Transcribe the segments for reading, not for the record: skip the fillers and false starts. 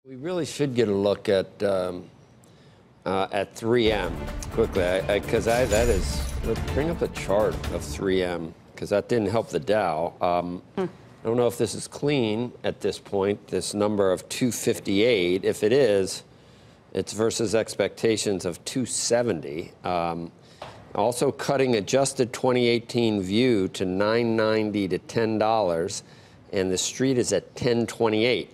We really should get a look at 3M quickly, because let's bring up a chart of 3M, because that didn't help the Dow. I don't know if this is clean at this point, this number of 258. If it is, it's versus expectations of 270. Also cutting adjusted 2018 view to $9.90 to $10, and the street is at $10.28.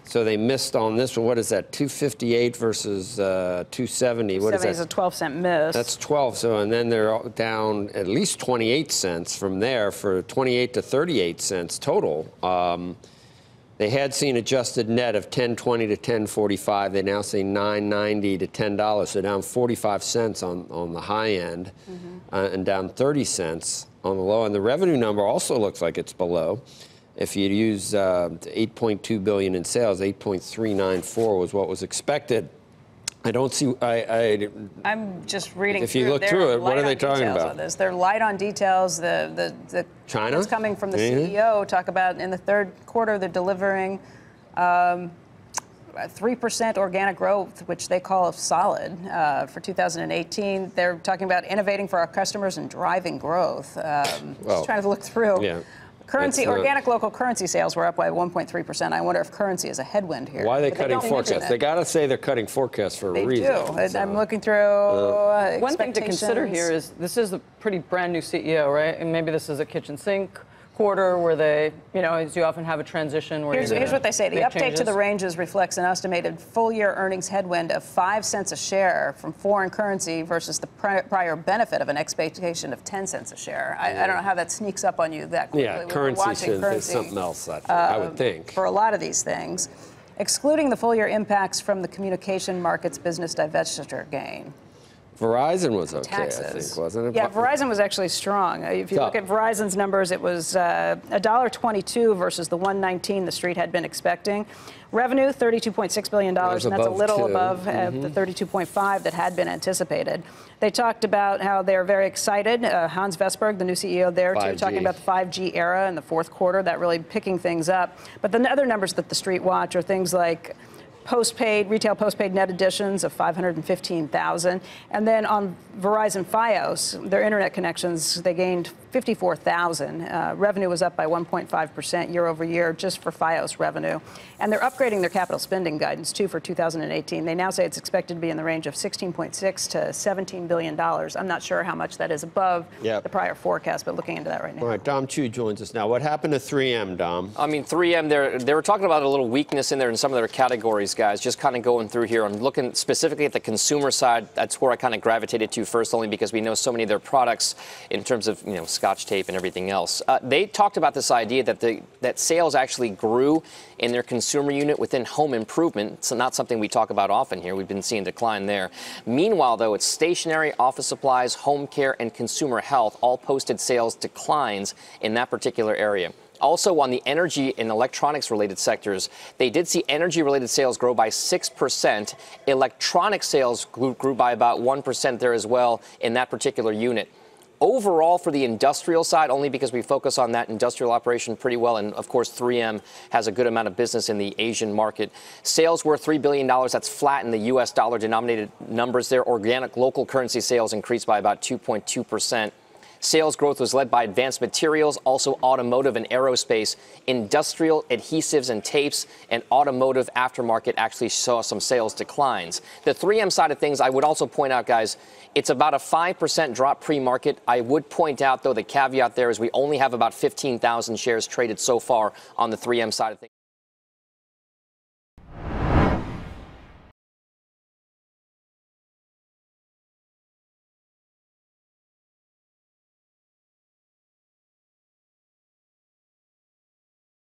So they missed on this one. What is that? 258 versus 270. What is that? 70 is a 12-cent miss. That's 12. So, and then they're down at least 28 cents from there for 28 to 38 cents total. They had seen adjusted net of 10.20 to 10.45. They now say 9.90 to $10. So down 45 cents on the high end, and down 30 cents on the low end. The revenue number also looks like it's below. If you use $8.2 billion in sales, 8.394 was what was expected. I don't see. I'm just reading. If you look through it, what are they talking about? They're light on details. The China that's coming from the CEO talk about in the third quarter they're delivering 3% organic growth, which they call solid for 2018. They're talking about innovating for our customers and driving growth. Just trying to look through. Yeah. Organic local currency sales were up by 1.3%. I wonder if currency is a headwind here. Why are they cutting forecasts? They got to say they're cutting forecasts for a reason. They do. I'm looking through one thing to consider here is this is a pretty brand new CEO, right? And maybe this is a kitchen sink quarter where they, as you often have a transition. Where here's what they say. The update to the ranges reflects an estimated full-year earnings headwind of 5 cents a share from foreign currency versus the prior benefit of an expectation of 10 cents a share. I don't know how that sneaks up on you that quickly. Yeah, currency is something else, I would think. For a lot of these things, excluding the full-year impacts from the communication markets business divestiture gain. Verizon was okay, taxes. I think, wasn't it? Yeah, Verizon was actually strong. If you look at Verizon's numbers, it was $1.22 versus the $1.19 the street had been expecting. Revenue, $32.6 billion, and that's a little above the $32.5 that had been anticipated. They talked about how they're very excited. Hans Vestberg, the new CEO there, too, talking about the 5G era in the fourth quarter, that really picking things up. But the other numbers that the street watch are things like retail postpaid net additions of 515,000. And then on Verizon Fios, their internet connections, they gained 54,000. Revenue was up by 1.5% year over year just for Fios revenue. And they're upgrading their capital spending guidance, too, for 2018. They now say it's expected to be in the range of $16.6 to $17 billion. I'm not sure how much that is above the prior forecast, but looking into that right now. All right, Dom Chu joins us now. What happened to 3M, Dom? I mean, 3M, they were talking about a little weakness in there in some of their categories, guys. Just kind of going through here. I'm looking specifically at the consumer side. That's where I kind of gravitated to first, only because we know so many of their products in terms of, Scotch tape and everything else. They talked about this idea that sales actually grew in their consumer unit within home improvement. It's not something we talk about often here. We've been seeing decline there. Meanwhile, though, it's stationery, office supplies, home care, and consumer health all posted sales declines in that particular area. Also, on the energy and electronics-related sectors, they did see energy-related sales grow by 6%. Electronic sales grew by about 1% there as well in that particular unit. Overall, for the industrial side, only because we focus on that industrial operation pretty well, and of course 3M has a good amount of business in the Asian market. Sales were $3 billion. That's flat in the U.S. dollar-denominated numbers there. Organic local currency sales increased by about 2.2%. Sales growth was led by advanced materials, also automotive and aerospace. Industrial adhesives and tapes and automotive aftermarket actually saw some sales declines. The 3M side of things, I would also point out, guys, it's about a 5% drop pre-market. I would point out, though, the caveat there is we only have about 15,000 shares traded so far on the 3M side of things.